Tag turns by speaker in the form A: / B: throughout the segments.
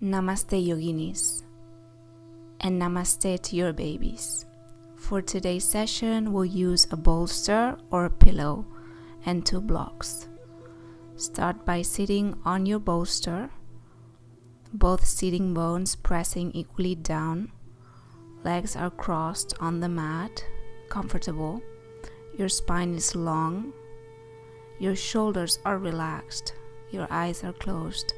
A: Namaste yoginis, and namaste to your babies. For today's session, we'll use a bolster or a pillow and 2 blocks. Start by sitting on your bolster, both sitting bones pressing equally down. Legs are crossed on the mat, comfortable. Your spine is long. Your shoulders are relaxed. Your eyes are closed.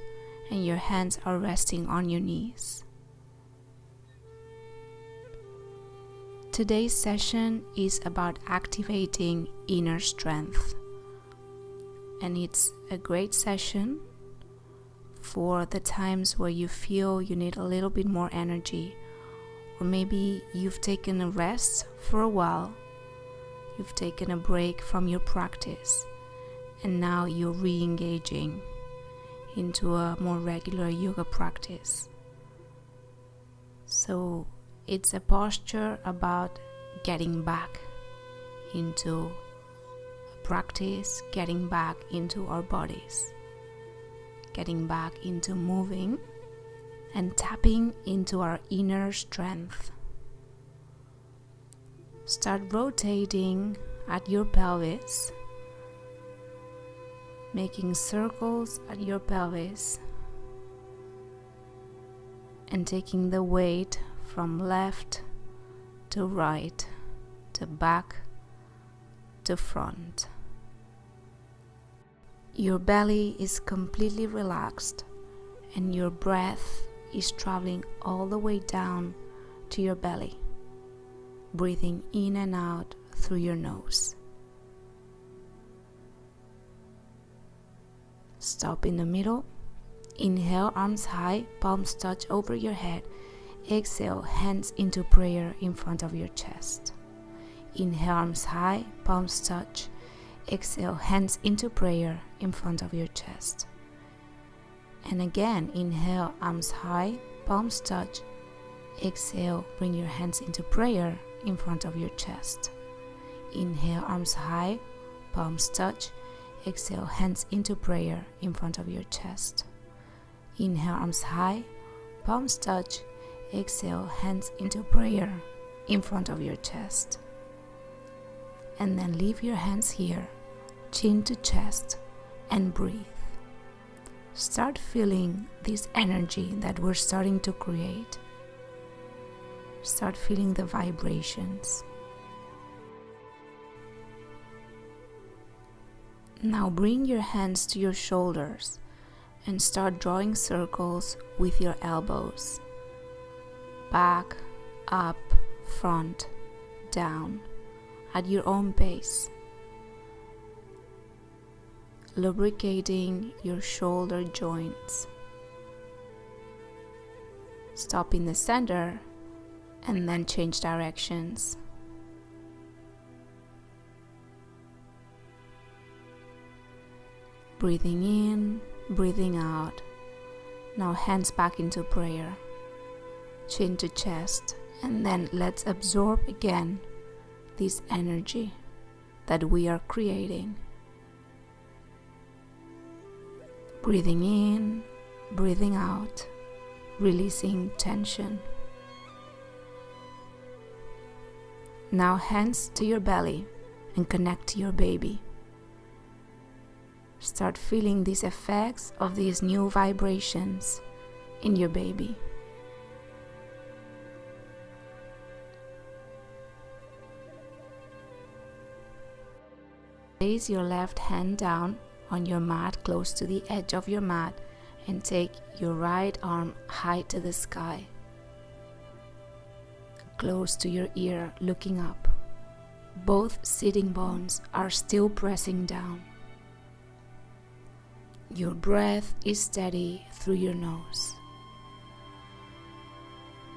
A: And your hands are resting on your knees. Today's session is about activating inner strength. And it's a great session for the times where you feel you need a little bit more energy, or maybe you've taken a rest for a while, you've taken a break from your practice, and now you're re-engaging into a more regular yoga practice. So it's a posture about getting back into a practice, getting back into our bodies, getting back into moving and tapping into our inner strength. Start rotating at your pelvis, making circles at your pelvis and taking the weight from left to right to back to front. Your belly is completely relaxed and your breath is traveling all the way down to your belly, breathing in and out through your nose. Stop in the middle. Inhale, arms high, palms touch over your head. Exhale, hands into prayer in front of your chest. Inhale, arms high, palms touch. Exhale, hands into prayer in front of your chest. And again, inhale, arms high, palms touch. Exhale, bring your hands into prayer in front of your chest. Inhale, arms high, palms touch. Exhale, hands into prayer in front of your chest. Inhale, arms high, palms touch. Exhale, hands into prayer in front of your chest. And then leave your hands here, chin to chest, and breathe. Start feeling this energy that we're starting to create. Start feeling the vibrations. Now bring your hands to your shoulders and start drawing circles with your elbows. Back, up, front, down, at your own pace. Lubricating your shoulder joints. Stop in the center and then change directions. Breathing in, breathing out. Now hands back into prayer. Chin to chest, and then let's absorb again this energy that we are creating. Breathing in, breathing out, releasing tension. Now hands to your belly and connect to your baby. Start feeling these effects of these new vibrations in your baby. Place your left hand down on your mat close to the edge of your mat and take your right arm high to the sky, close to your ear, looking up. Both sitting bones are still pressing down. Your breath is steady through your nose.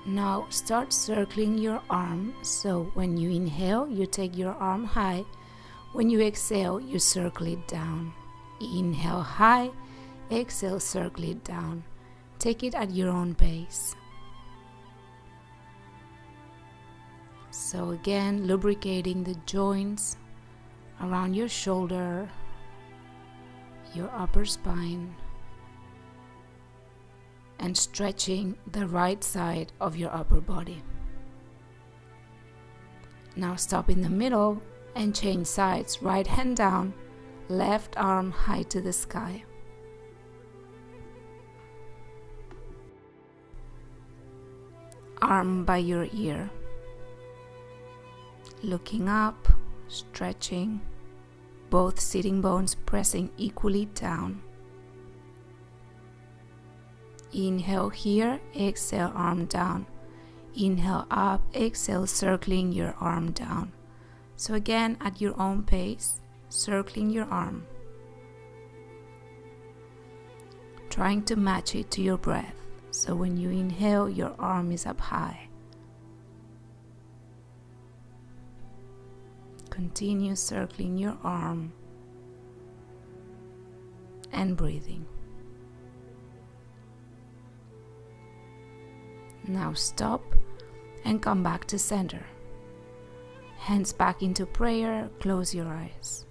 A: Now start circling your arm, so when you inhale, you take your arm high. When you exhale, you circle it down. Inhale high, exhale, circle it down. Take it at your own pace. So again, lubricating the joints around your shoulder, your upper spine, and stretching the right side of your upper body. Now stop in the middle and change sides. Right hand down, left arm high to the sky. Arm by your ear. Looking up, stretching, both sitting bones pressing equally down. Inhale here, exhale arm down. Inhale up, exhale circling your arm down. So again, at your own pace, circling your arm. Trying to match it to your breath. So when you inhale, your arm is up high. Continue circling your arm and breathing. Now stop and come back to center. Hands back into prayer, close your eyes.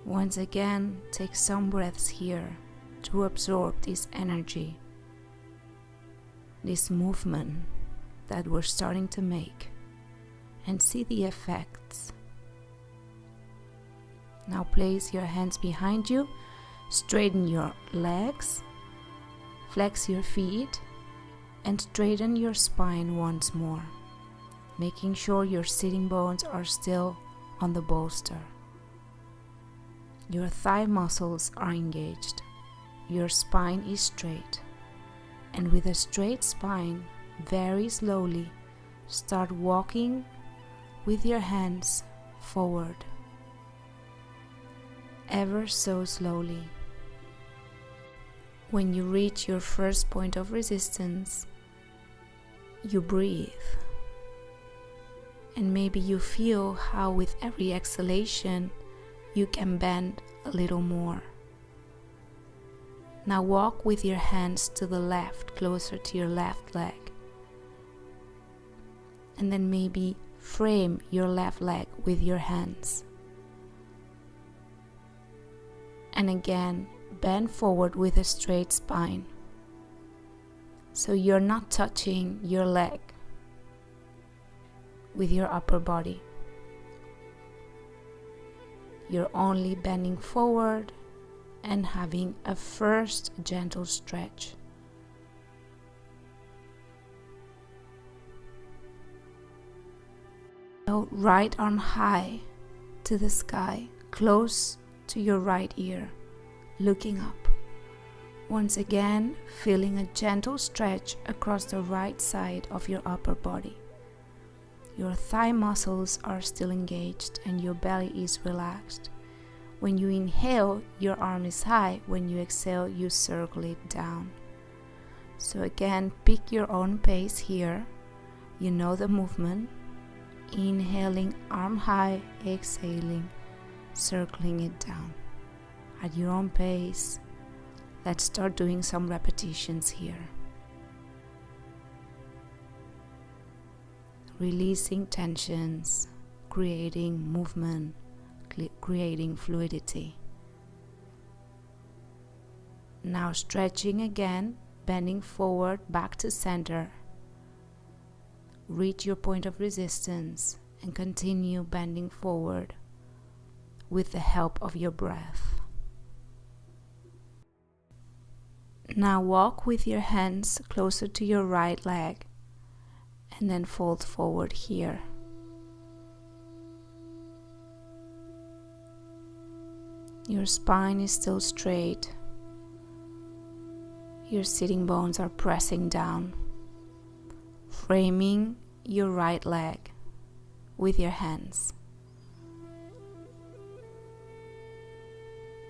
A: Once again, take some breaths here to absorb this energy, this movement that we're starting to make, and see the effects. Now place your hands behind you, straighten your legs, flex your feet, and straighten your spine once more, making sure your sitting bones are still on the bolster. Your thigh muscles are engaged. Your spine is straight. And with a straight spine, very slowly, start walking with your hands forward, ever so slowly. When you reach your first point of resistance, you breathe. And maybe you feel how with every exhalation, you can bend a little more. Now walk with your hands to the left, closer to your left leg. And then maybe frame your left leg with your hands. And again, bend forward with a straight spine. So you're not touching your leg with your upper body. You're only bending forward and having a first gentle stretch. Now right arm high to the sky, close to your right ear, looking up. Once again, feeling a gentle stretch across the right side of your upper body. Your thigh muscles are still engaged and your belly is relaxed. When you inhale, your arm is high. When you exhale, you circle it down. So again, pick your own pace here. You know the movement. Inhaling, arm high, exhaling, circling it down. At your own pace, let's start doing some repetitions here. Releasing tensions, creating movement, creating fluidity. Now stretching again, bending forward back to center. Reach your point of resistance and continue bending forward with the help of your breath. Now walk with your hands closer to your right leg and then fold forward here. Your spine is still straight. Your sitting bones are pressing down. Framing your right leg with your hands.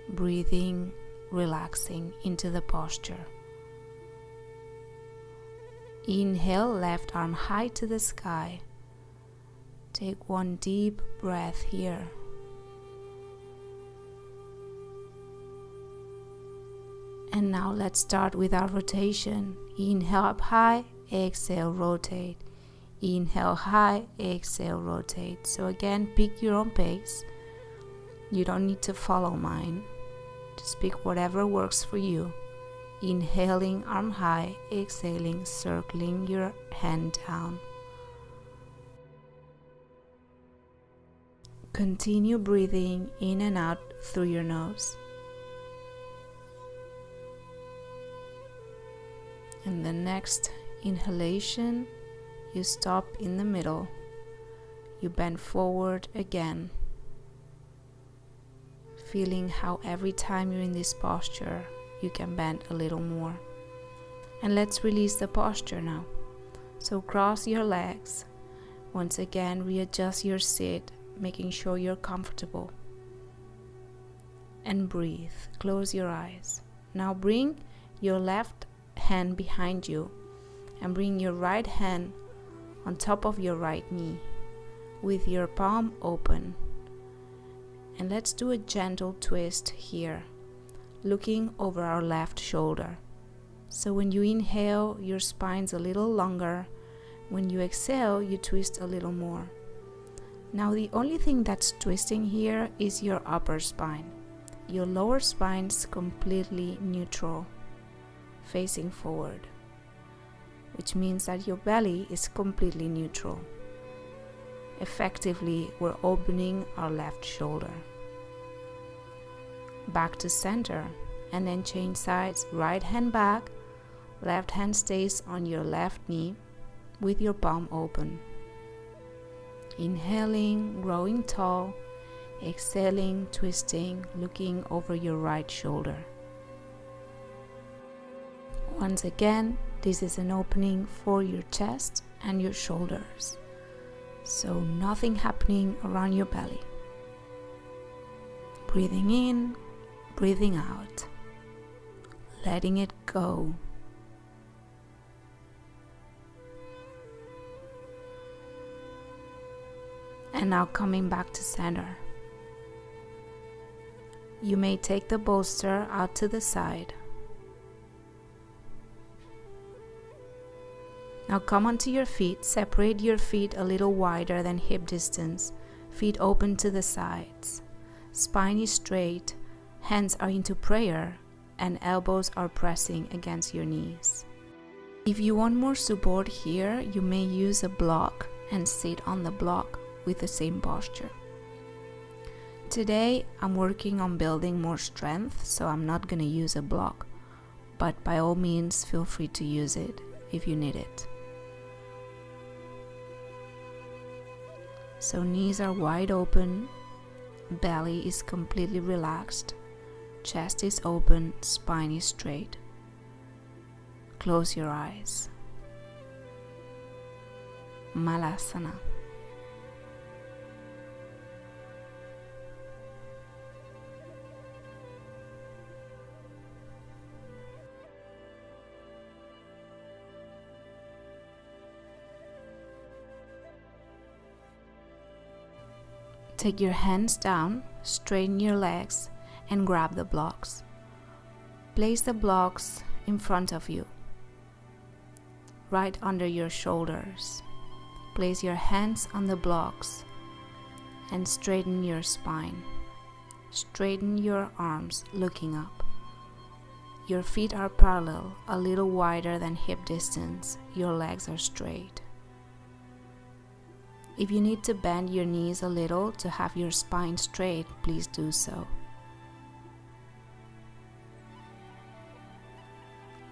A: Breathing, relaxing into the posture. Inhale, left arm high to the sky. Take one deep breath here. And now let's start with our rotation. Inhale up high, exhale, rotate. Inhale high, exhale, rotate. So again, pick your own pace. You don't need to follow mine. Just pick whatever works for you. Inhaling arm high, exhaling, circling your hand down. Continue breathing in and out through your nose. And the next inhalation, you stop in the middle. You bend forward again, feeling how every time you're in this posture, you can bend a little more. And let's release the posture now. So cross your legs. Once again, readjust your seat, making sure you're comfortable. And breathe. Close your eyes. Now bring your left hand behind you and bring your right hand on top of your right knee with your palm open. And let's do a gentle twist here, looking over our left shoulder. So when you inhale, your spine's a little longer. When you exhale, you twist a little more. Now the only thing that's twisting here is your upper spine. Your lower spine's completely neutral, facing forward, which means that your belly is completely neutral. Effectively, we're opening our left shoulder. Back to center, and then change sides. Right hand back, left hand stays on your left knee with your palm open. Inhaling, growing tall. Exhaling, twisting, looking over your right shoulder. Once again, this is an opening for your chest and your shoulders. So nothing happening around your belly. Breathing in, breathing out. Letting it go. And now coming back to center. You may take the bolster out to the side. Now come onto your feet. Separate your feet a little wider than hip distance. Feet open to the sides. Spine is straight. Hands are into prayer. And elbows are pressing against your knees. If you want more support here, you may use a block and sit on the block with the same posture. Today, I'm working on building more strength, so I'm not going to use a block. But by all means, feel free to use it if you need it. So knees are wide open, belly is completely relaxed, chest is open, spine is straight. Close your eyes. Malasana. Take your hands down, straighten your legs, and grab the blocks. Place the blocks in front of you, right under your shoulders. Place your hands on the blocks and straighten your spine. Straighten your arms, looking up. Your feet are parallel, a little wider than hip distance. Your legs are straight. If you need to bend your knees a little to have your spine straight, please do so.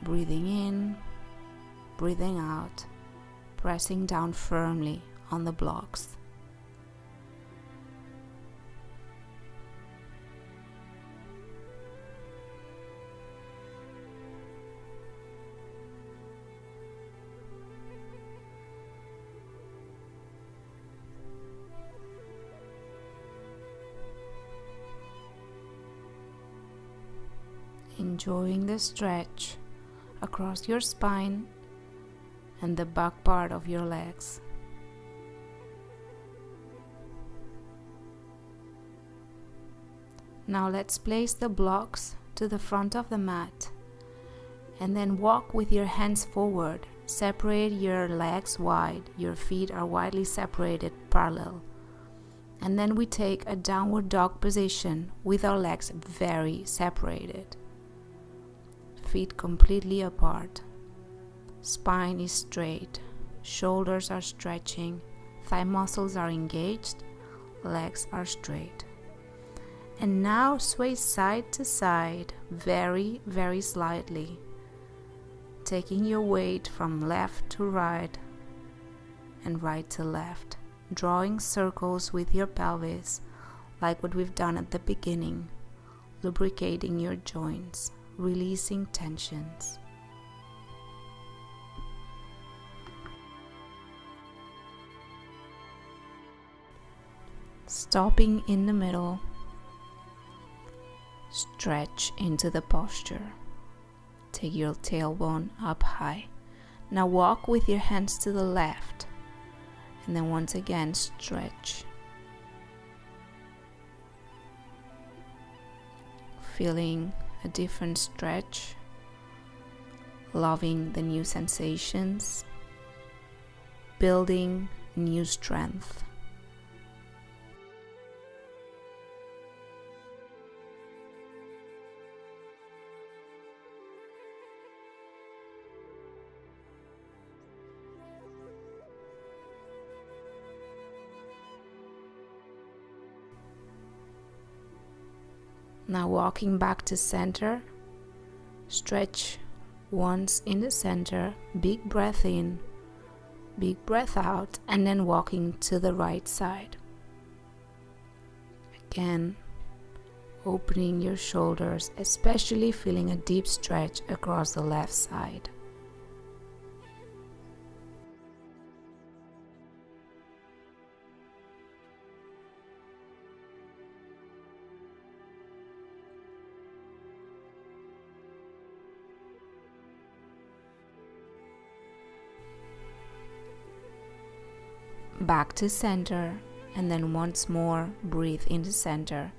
A: Breathing in, breathing out, pressing down firmly on the blocks. Enjoying the stretch across your spine and the back part of your legs. Now let's place the blocks to the front of the mat and then walk with your hands forward. Separate your legs wide. Your feet are widely separated, parallel. And then we take a downward dog position with our legs very separated. feet completely apart. Spine is straight, shoulders are stretching, thigh muscles are engaged, legs are straight. And now sway side to side, very, very slightly, taking your weight from left to right and right to left, drawing circles with your pelvis like what we've done at the beginning, lubricating your joints, releasing tensions. Stopping in the middle, stretch into the posture. Take your tailbone up high. Now walk with your hands to the left, and then once again stretch. Feeling a different stretch, loving the new sensations, building new strength. Now walking back to center, stretch once in the center, big breath in, big breath out, and then walking to the right side. Again, opening your shoulders, especially feeling a deep stretch across the left side. Back to center, and then once more breathe into center.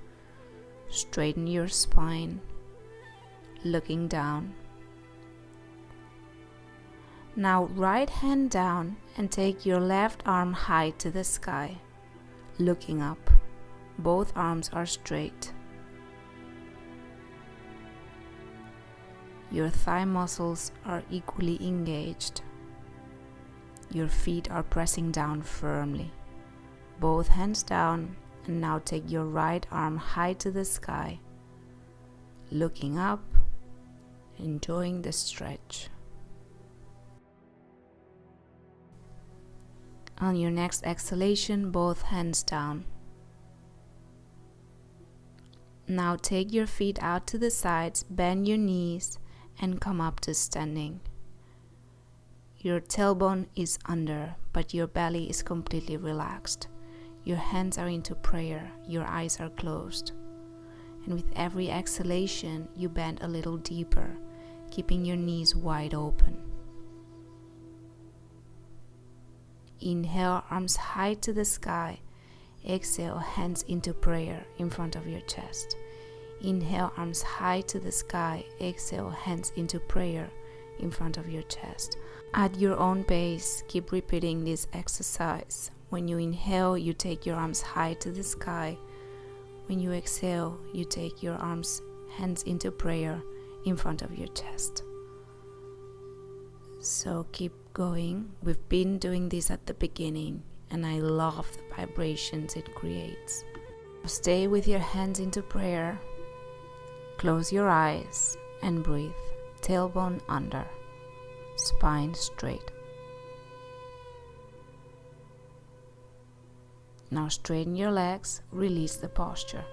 A: Straighten your spine, looking down. Now right hand down and take your left arm high to the sky, looking up. Both arms are straight. Your thigh muscles are equally engaged. Your feet are pressing down firmly. Both hands down, and now take your right arm high to the sky, looking up, enjoying the stretch. On your next exhalation, both hands down. Now take your feet out to the sides, bend your knees, and come up to standing. Your tailbone is under, but your belly is completely relaxed. Your hands are into prayer, your eyes are closed. And with every exhalation, you bend a little deeper, keeping your knees wide open. Inhale, arms high to the sky. Exhale, hands into prayer in front of your chest. Inhale, arms high to the sky. Exhale, hands into prayer in front of your chest. At your own pace, keep repeating this exercise. When you inhale, you take your arms high to the sky. When you exhale, you take your hands into prayer in front of your chest. So keep going. We've been doing this at the beginning, and I love the vibrations it creates. Stay with your hands into prayer. Close your eyes and breathe. Tailbone under. Spine straight. Now straighten your legs, release the posture.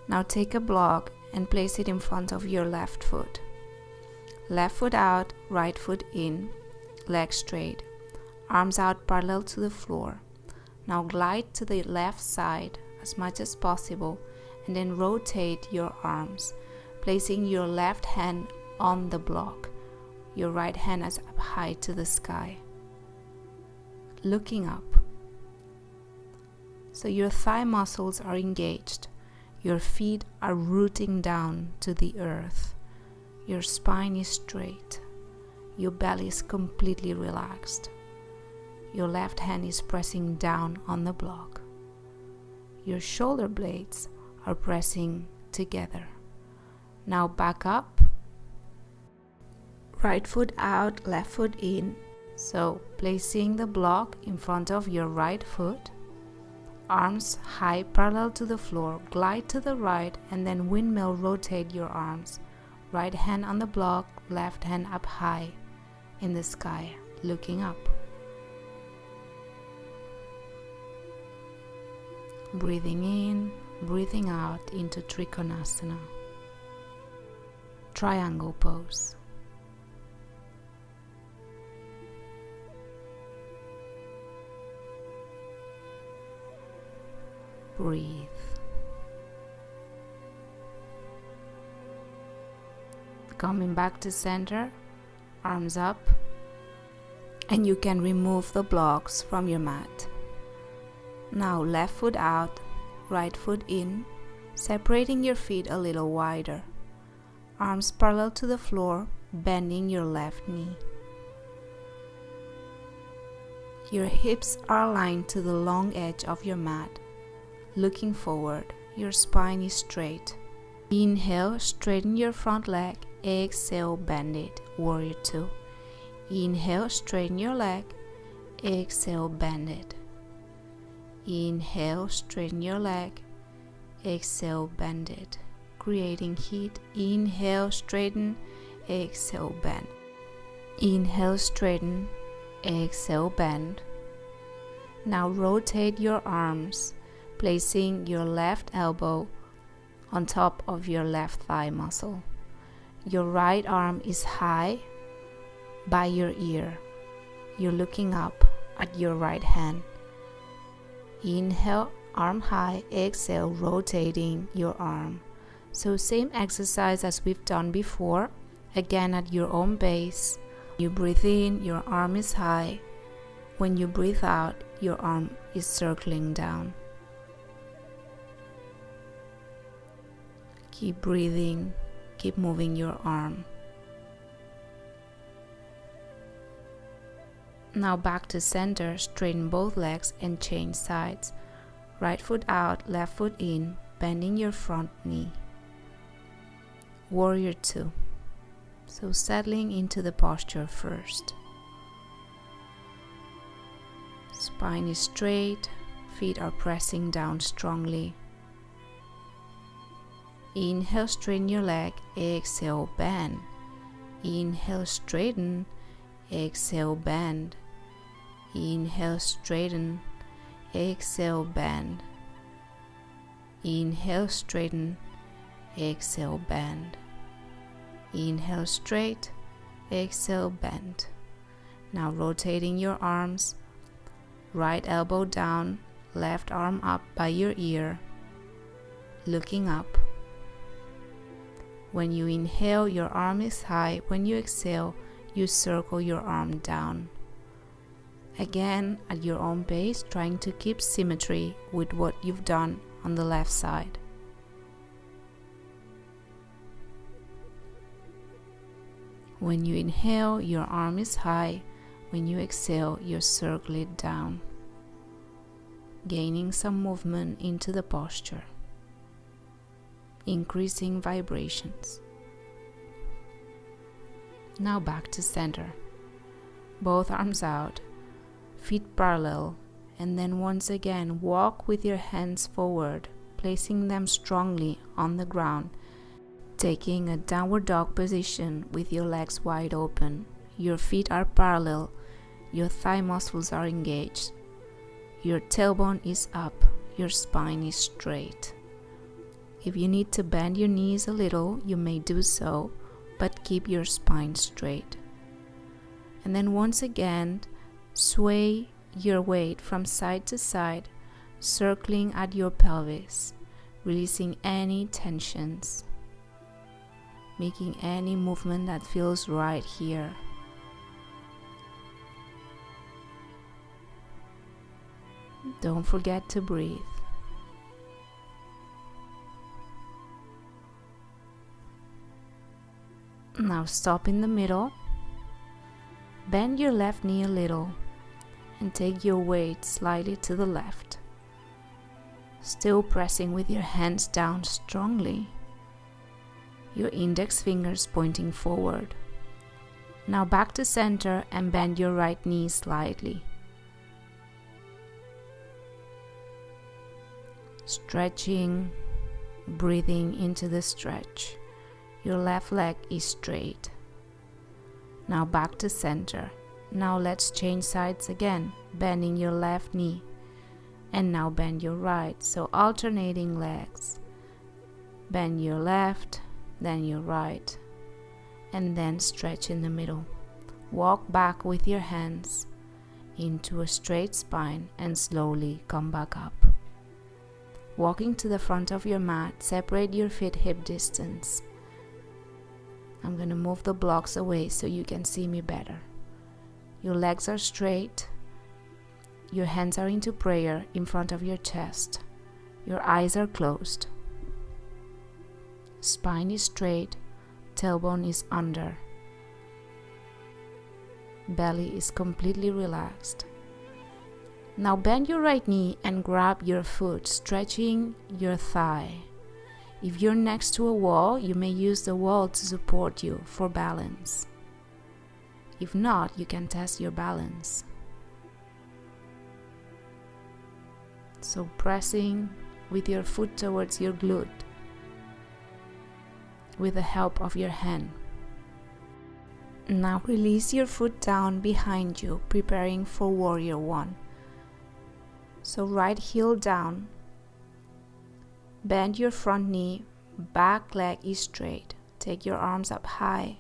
A: Now take a block and place it in front of your left foot. Left foot out, right foot in, legs straight, arms out parallel to the floor. Now glide to the left side as much as possible and then rotate your arms, placing your left hand on the block, your right hand is up high to the sky, looking up. So your thigh muscles are engaged, your feet are rooting down to the earth, your spine is straight, your belly is completely relaxed, your left hand is pressing down on the block, your shoulder blades are pressing together. Now back up. Right foot out, left foot in. So placing the block in front of your right foot. Arms high parallel to the floor. Glide to the right and then windmill rotate your arms. Right hand on the block, left hand up high in the sky, looking up. Breathing in, breathing out into Trikonasana. Triangle pose. Breathe. Coming back to center, arms up, and you can remove the blocks from your mat. Now left foot out, right foot in, separating your feet a little wider. Arms parallel to the floor, bending your left knee. Your hips are aligned to the long edge of your mat. Looking forward, your spine is straight. Inhale, straighten your front leg. Exhale, bend it. Warrior 2. Inhale, straighten your leg. Exhale, bend it. Inhale, straighten your leg. Exhale, bend it. Creating heat. Inhale, straighten. Exhale, bend. Inhale, straighten. Exhale, bend. Now rotate your arms, placing your left elbow on top of your left thigh muscle. Your right arm is high by your ear. You're looking up at your right hand. Inhale, arm high. Exhale, rotating your arm. So same exercise as we've done before. Again at your own pace. You breathe in, your arm is high. When you breathe out, your arm is circling down. Keep breathing, keep moving your arm. Now back to center, straighten both legs and change sides. Right foot out, left foot in, bending your front knee. Warrior 2. So settling into the posture first. Spine is straight, feet are pressing down strongly. Inhale, straighten your leg. Exhale, bend. Inhale, straighten. Exhale, bend. Inhale, straighten. Exhale, bend. Inhale, straighten. Exhale, bend. Inhale, straight. Exhale, bend. Now rotating your arms. Right elbow down, left arm up by your ear. Looking up. When you inhale, your arm is high. When you exhale, you circle your arm down. Again, at your own pace, trying to keep symmetry with what you've done on the left side. When you inhale, your arm is high. When you exhale, you circle it down, gaining some movement into the posture, increasing vibrations. Now back to center. Both arms out, feet parallel, and then once again walk with your hands forward, placing them strongly on the ground, taking a downward dog position with your legs wide open. Your feet are parallel, your thigh muscles are engaged, your tailbone is up, your spine is straight. If you need to bend your knees a little, you may do so, but keep your spine straight. And then once again, sway your weight from side to side, circling at your pelvis, releasing any tensions, making any movement that feels right here. Don't forget to breathe. Now stop in the middle. Bend your left knee a little and take your weight slightly to the left. Still pressing with your hands down strongly. your index fingers pointing forward. Now back to center and bend your right knee slightly. Stretching, breathing into the stretch. Your left leg is straight. Now back to center. Now let's change sides again, bending your left knee. And now bend your right, so alternating legs. Bend your left, then your right, and then stretch in the middle. Walk back with your hands into a straight spine and slowly come back up. Walking to the front of your mat, separate your feet hip distance. I'm going to move the blocks away so you can see me better. Your legs are straight. Your hands are into prayer in front of your chest. Your eyes are closed. Spine is straight. Tailbone is under. Belly is completely relaxed. Now bend your right knee and grab your foot, stretching your thigh. If you're next to a wall, you may use the wall to support you for balance. If not, you can test your balance. So pressing with your foot towards your glute with the help of your hand. Now release your foot down behind you, preparing for warrior one. So right heel down, bend your front knee, back leg is straight. Take your arms up high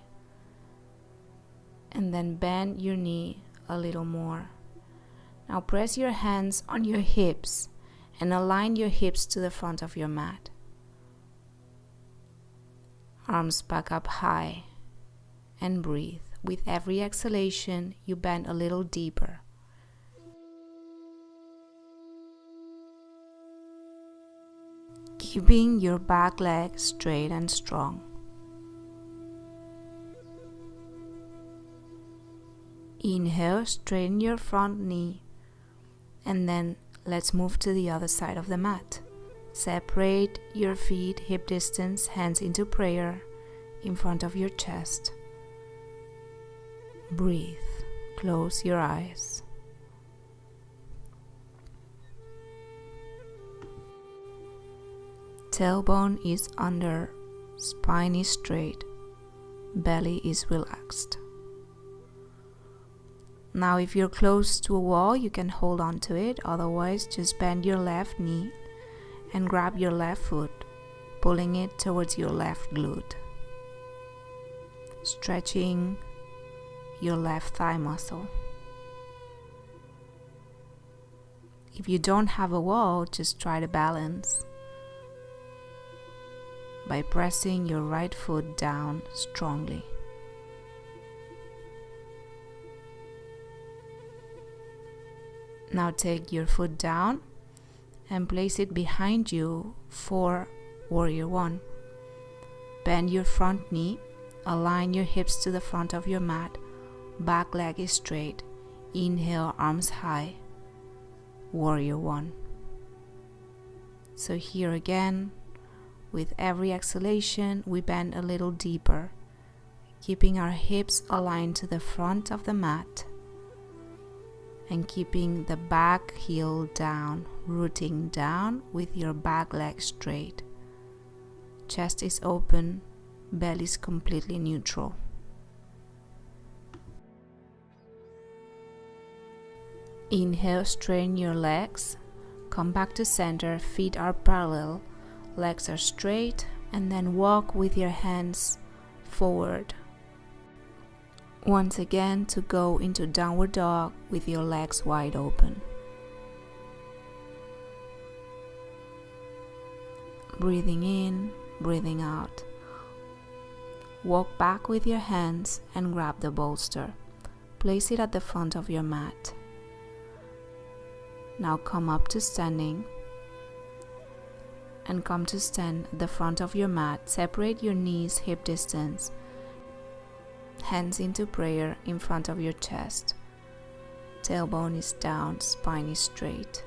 A: and then bend your knee a little more. Now press your hands on your hips and align your hips to the front of your mat. Arms back up high and breathe. With every exhalation, you bend a little deeper. Keeping your back leg straight and strong. Inhale, straighten your front knee, and then let's move to the other side of the mat. Separate your feet hip distance, hands into prayer in front of your chest. Breathe. Close your eyes. Tailbone is under, spine is straight, belly is relaxed. Now if you're close to a wall, you can hold on to it, otherwise just bend your left knee and grab your left foot, pulling it towards your left glute. Stretching your left thigh muscle. If you don't have a wall, just try to balance by pressing your right foot down strongly. Now take your foot down and place it behind you for warrior one. Bend your front knee, align your hips to the front of your mat, back leg is straight. Inhale, arms high, warrior one. So here again, with every exhalation, we bend a little deeper, keeping our hips aligned to the front of the mat and keeping the back heel down, rooting down with your back leg straight. Chest is open, belly is completely neutral. Inhale, straighten your legs, come back to center, feet are parallel, legs are straight, and then walk with your hands forward. Once again, to go into downward dog with your legs wide open. Breathing in, breathing out. Walk back with your hands and grab the bolster. Place it at the front of your mat. Now come up to standing and come to stand at the front of your mat. Separate your knees hip distance. Hands into prayer in front of your chest. Tailbone is down, spine is straight.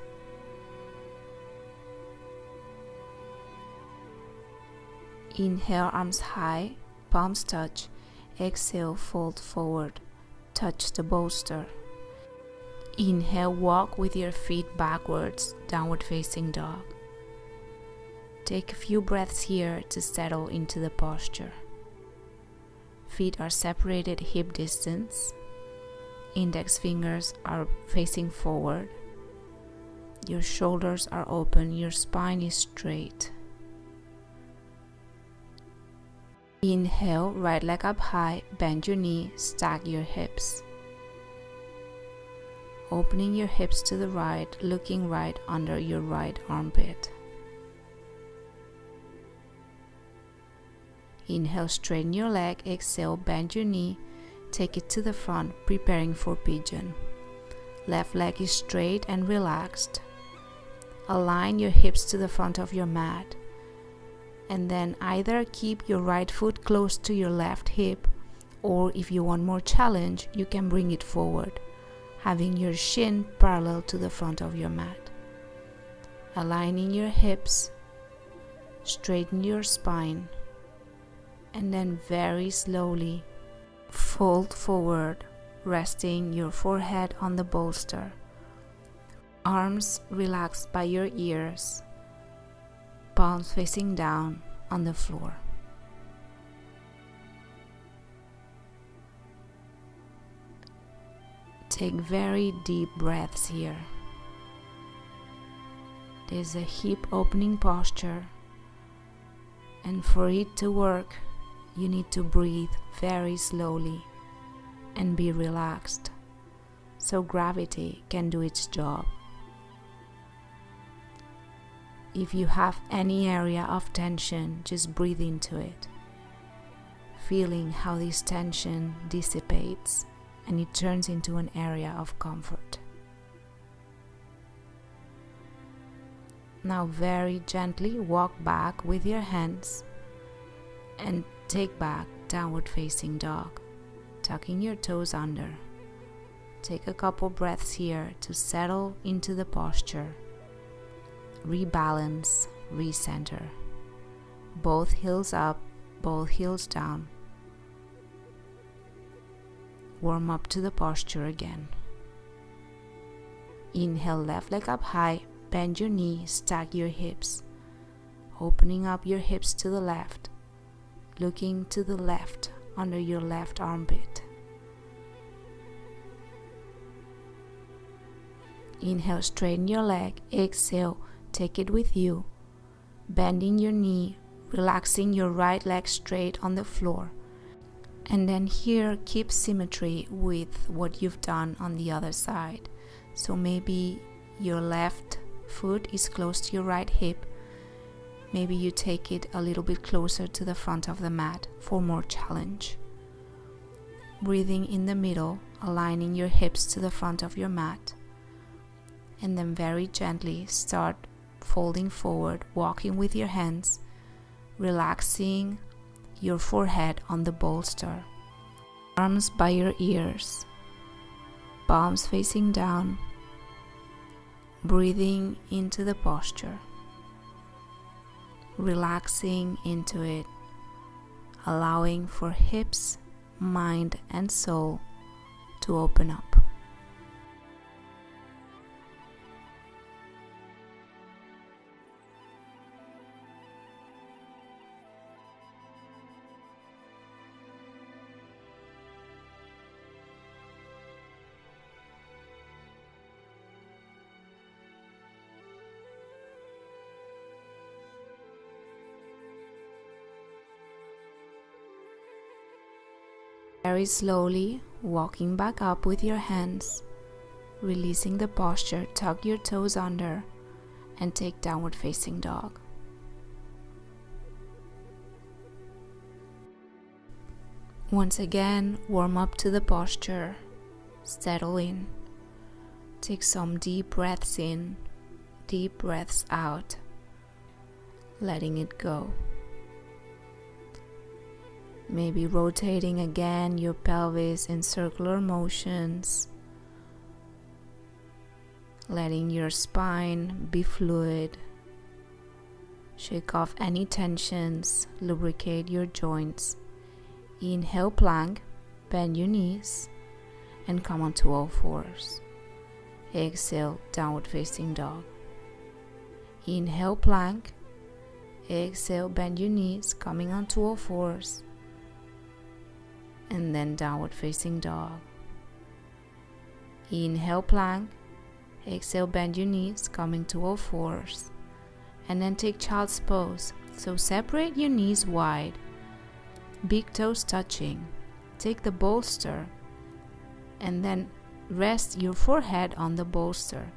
A: Inhale, arms high, palms touch. Exhale, fold forward, touch the bolster. Inhale, walk with your feet backwards, downward facing dog. Take a few breaths here to settle into the posture. Feet are separated hip distance. Index fingers are facing forward. Your shoulders are open, your spine is straight. Inhale, right leg up high, bend your knee, stack your hips. Opening your hips to the right, looking right under your right armpit. Inhale, straighten your leg. Exhale, bend your knee, take it to the front, preparing for pigeon. Left leg is straight and relaxed. Align your hips to the front of your mat. And then either keep your right foot close to your left hip, or if you want more challenge, you can bring it forward, having your shin parallel to the front of your mat. Aligning your hips, straighten your spine, and then very slowly fold forward, resting your forehead on the bolster. Arms relaxed by your ears, palms facing down on the floor. Take very deep breaths here. There's a hip opening posture, and for it to work, you need to breathe very slowly and be relaxed so gravity can do its job. If you have any area of tension, just breathe into it, feeling how this tension dissipates and it turns into an area of comfort. Now very gently walk back with your hands and take back downward facing dog, tucking your toes under. Take a couple breaths here to settle into the posture. Rebalance, recenter. Both heels up, both heels down. Warm up to the posture again. Inhale, left leg up high, bend your knee, stack your hips. Opening up your hips to the left, looking to the left under your left armpit. Inhale, straighten your leg. Exhale, take it with you, bending your knee, relaxing your right leg straight on the floor. And then here, keep symmetry with what you've done on the other side. So maybe your left foot is close to your right hip. Maybe you take it a little bit closer to the front of the mat for more challenge. Breathing in the middle, aligning your hips to the front of your mat. And then very gently start folding forward, walking with your hands, relaxing your forehead on the bolster. Arms by your ears, palms facing down, breathing into the posture, relaxing into it, allowing for hips, mind, and soul to open up. Very slowly, walking back up with your hands, releasing the posture, tuck your toes under, and take downward facing dog. Once again, warm up to the posture, settle in. Take some deep breaths in, deep breaths out, letting it go. Maybe rotating again your pelvis in circular motions, letting your spine be fluid, Shake off any tensions, lubricate your joints. Inhale, plank, bend your knees, and come onto all fours. Exhale, downward facing dog. Inhale, plank. Exhale, bend your knees, coming onto all fours. And then downward facing dog. Inhale, plank. Exhale, bend your knees, coming to all fours. And then take child's pose. So separate your knees wide, big toes touching. Take the bolster and then rest your forehead on the bolster,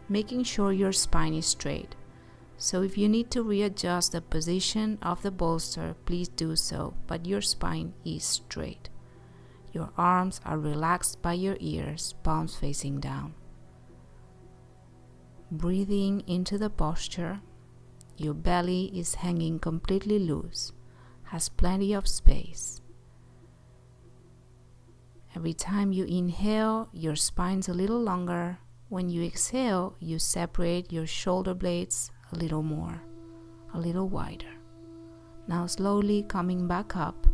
A: making sure your spine is straight. So if you need to readjust the position of the bolster, please do so, but your spine is straight. Your arms are relaxed by your ears, palms facing down. Breathing into the posture, your belly is hanging completely loose, has plenty of space. Every time you inhale, your spine's a little longer. When you exhale, you separate your shoulder blades a little more, a little wider. Now slowly coming back up,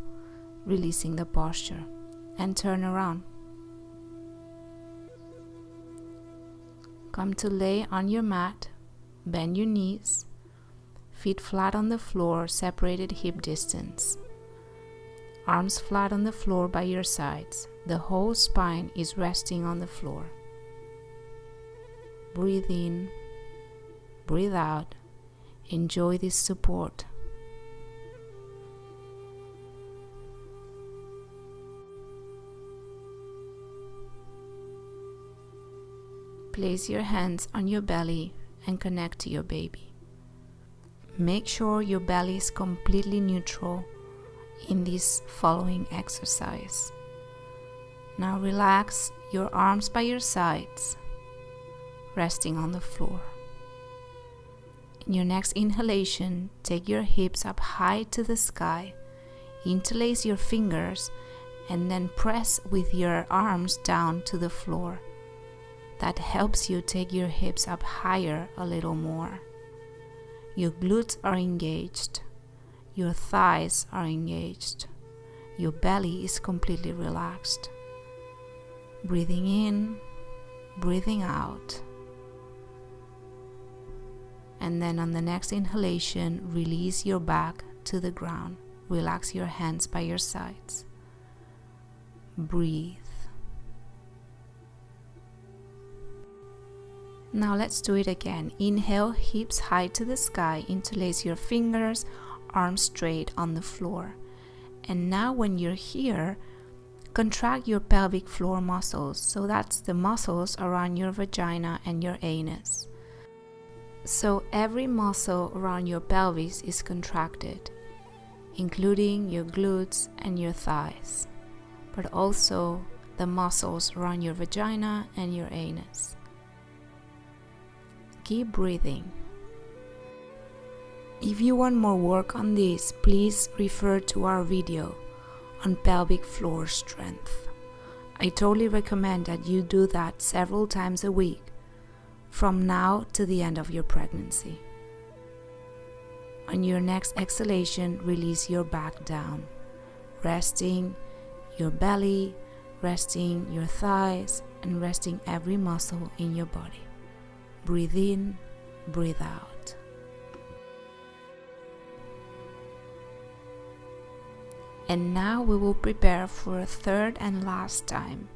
A: releasing the posture, and turn around. Come to lay on your mat, bend your knees, feet flat on the floor, separated hip distance. Arms flat on the floor by your sides. The whole spine is resting on the floor. Breathe in, breathe out. Enjoy this support. Place your hands on your belly and connect to your baby. Make sure your belly is completely neutral in this following exercise. Now relax your arms by your sides, resting on the floor. In your next inhalation, take your hips up high to the sky, interlace your fingers, and then press with your arms down to the floor. That helps you take your hips up higher a little more. Your glutes are engaged. Your thighs are engaged. Your belly is completely relaxed. Breathing in, breathing out. And then on the next inhalation, release your back to the ground. Relax your hands by your sides. Breathe. Now let's do it again. Inhale, hips high to the sky. Interlace your fingers, arms straight on the floor. And now when you're here, contract your pelvic floor muscles. So that's the muscles around your vagina and your anus. So every muscle around your pelvis is contracted, including your glutes and your thighs, but also the muscles around your vagina and your anus. Keep breathing. If you want more work on this, please refer to our video on pelvic floor strength. I totally recommend that you do that several times a week from now to the end of your pregnancy. On your next exhalation, release your back down, resting your belly, resting your thighs, and resting every muscle in your body. Breathe in, breathe out. And now we will prepare for a third and last time.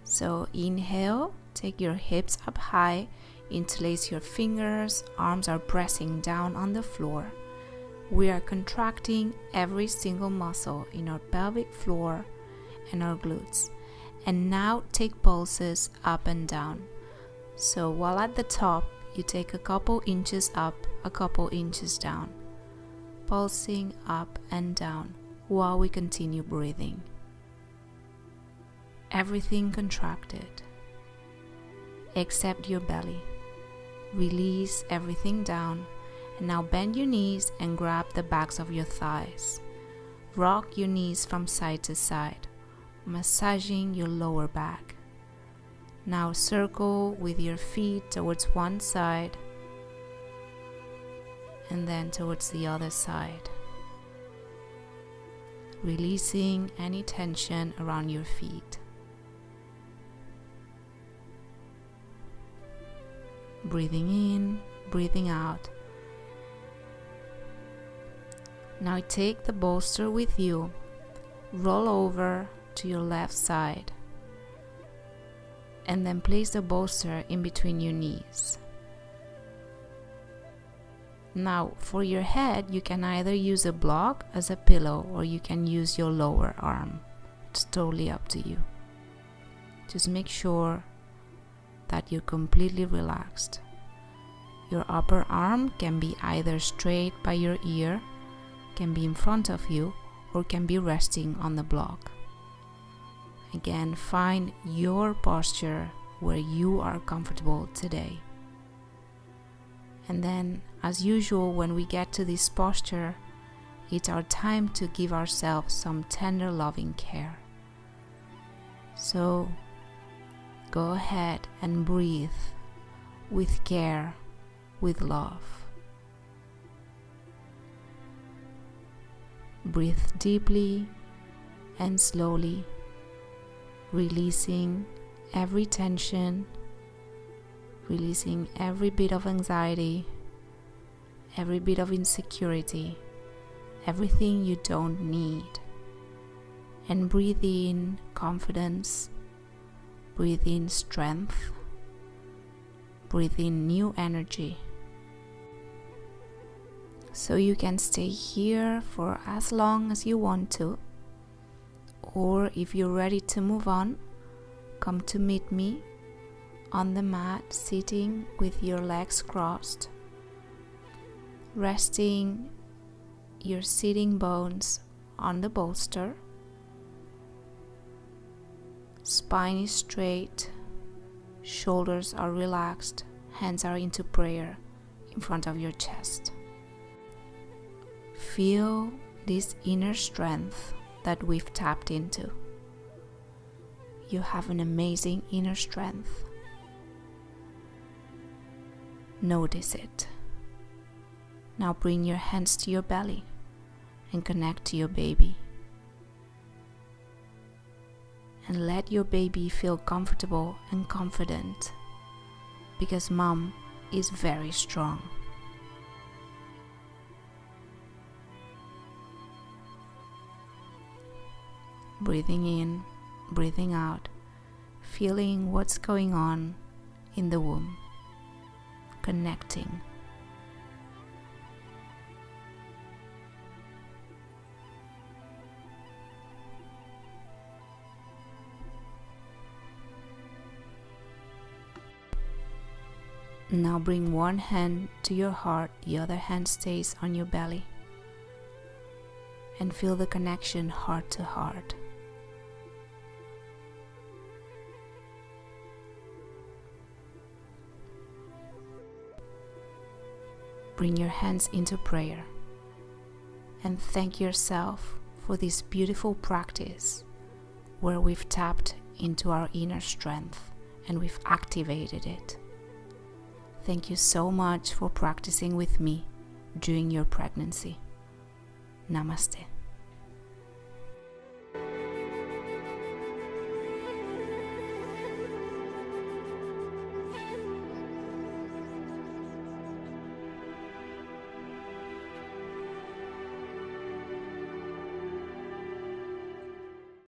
A: So inhale, take your hips up high, interlace your fingers, arms are pressing down on the floor. We are contracting every single muscle in our pelvic floor and our glutes. And now take pulses up and down. So while at the top, you take a couple inches up, a couple inches down, pulsing up and down while we continue breathing. Everything contracted, except your belly. Release everything down, and now bend your knees and grab the backs of your thighs. Rock your knees from side to side, massaging your lower back. Now circle with your feet towards one side and then towards the other side, releasing any tension around your feet. Breathing in, breathing out. Now take the bolster with you, roll over to your left side, and then place the bolster in between your knees. Now for your head, you can either use a block as a pillow or you can use your lower arm. It's totally up to you. Just make sure that you're completely relaxed. Your upper arm can be either straight by your ear, can be in front of you, or can be resting on the block. Again, find your posture where you are comfortable today. And then, as usual, when we get to this posture, it's our time to give ourselves some tender, loving care. So, go ahead and breathe with care, with love. Breathe deeply and slowly, releasing every tension, releasing every bit of anxiety, every bit of insecurity, everything you don't need. And breathe in confidence, breathe in strength, breathe in new energy. So you can stay here for as long as you want to, or if you're ready to move on, come to meet me on the mat, sitting with your legs crossed, resting your sitting bones on the bolster. Spine is straight, shoulders are relaxed, hands are into prayer in front of your chest. Feel this inner strength that we've tapped into. You have an amazing inner strength. Notice it. Now bring your hands to your belly and connect to your baby. And let your baby feel comfortable and confident, because mom is very strong. Breathing in, breathing out, feeling what's going on in the womb, connecting. Now bring one hand to your heart, the other hand stays on your belly, and feel the connection heart to heart. Bring your hands into prayer and thank yourself for this beautiful practice where we've tapped into our inner strength and we've activated it. Thank you so much for practicing with me during your pregnancy. Namaste.